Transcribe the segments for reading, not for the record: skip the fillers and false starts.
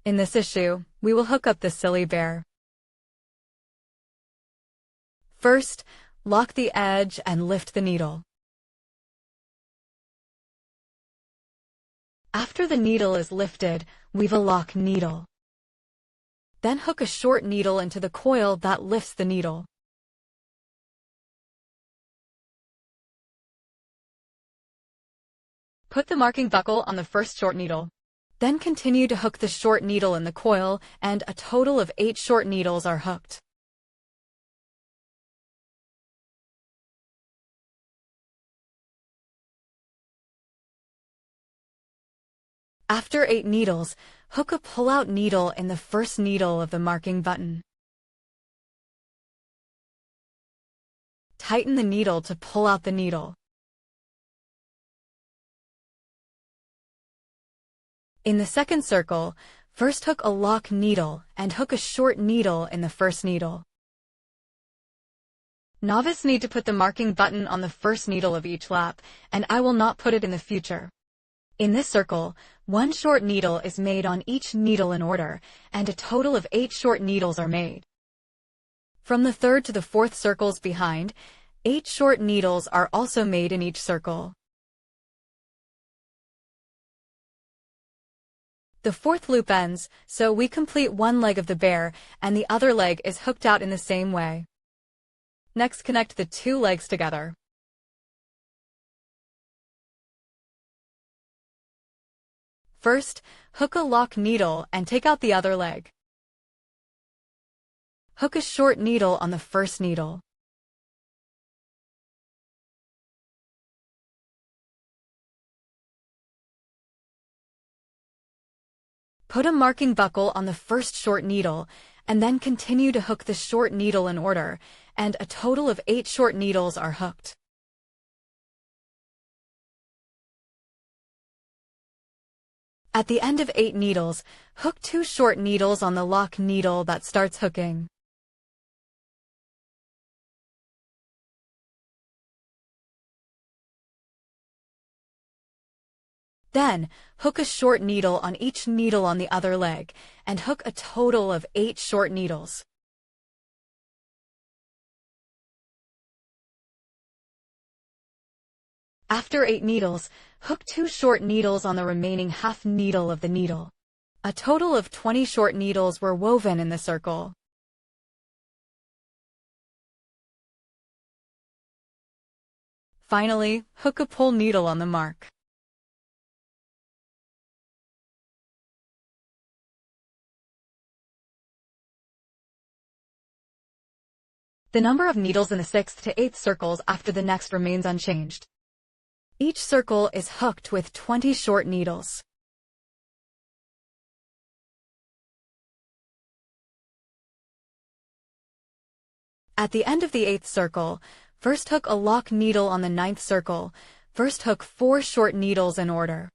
In this issue, we will hook up the silly bear. First, lock the edge and lift the needle. After the needle is lifted, weave a lock needle. Then hook a short needle into the coil that lifts the needle. Put the marking buckle on the first short needle. Then continue to hook the short needle in the coil, and a total of 8 short needles are hooked. After 8 needles, hook a pull-out needle in the first needle of the marking button. Tighten the needle to pull out the needle. In the second circle, first hook a lock needle and hook a short needle in the first needle. Novice need to put the marking button on the first needle of each lap, and I will not put it in the future. In this circle, 1 short needle is made on each needle in order, and a total of 8 short needles are made. From the third to the fourth circles behind, 8 short needles are also made in each circle. The fourth loop ends, so we complete one leg of the bear, and the other leg is hooked out in the same way. Next, connect the 2 legs together. First, hook a lock needle and take out the other leg. Hook a short needle on the first needle. Put a marking buckle on the first short needle, and then continue to hook the short needle in order, and a total of 8 short needles are hooked. At the end of 8 needles, hook 2 short needles on the lock needle that starts hooking. Then, hook a short needle on each needle on the other leg, and hook a total of 8 short needles. After 8 needles, hook 2 short needles on the remaining half needle of the needle. A total of 20 short needles were woven in the circle. Finally, hook a pull needle on the mark. The number of needles in the 6th to 8th circles after the next remains unchanged. Each circle is hooked with 20 short needles. At the end of the 8th circle, first hook a lock needle on the 9th circle. First hook 4 short needles in order.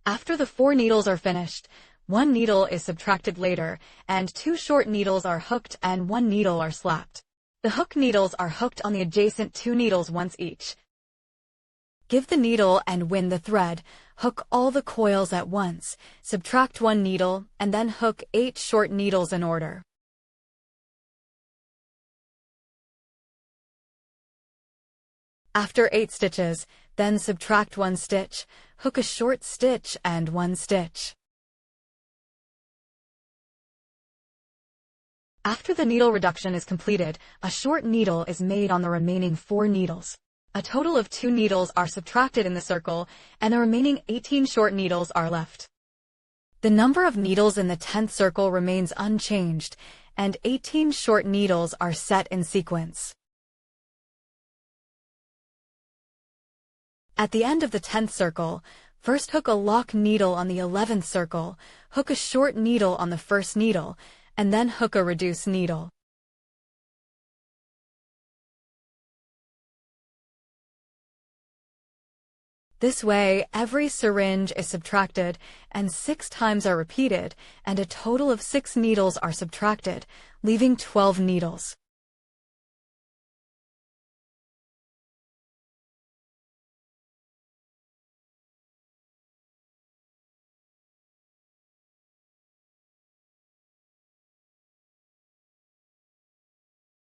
After the 4 needles are finished, 1 needle is subtracted later, and 2 short needles are hooked and 1 needle are slapped. The hook needles are hooked on the adjacent 2 needles once each. Give the needle and win the thread. Hook all the coils at once, subtract 1 needle, and then hook 8 short needles in order. After 8 stitches, then subtract 1 stitch, hook a short stitch and 1 stitch. After the needle reduction is completed, a short needle is made on the remaining 4 needles. A total of 2 needles are subtracted in the circle, and the remaining 18 short needles are left. The number of needles in the 10th circle remains unchanged, and 18 short needles are set in sequence. At the end of the 10th circle, first hook a lock needle on the 11th circle, hook a short needle on the first needle, and then hook a reduced needle. This way, every syringe is subtracted, and 6 times are repeated, and a total of 6 needles are subtracted, leaving 12 needles.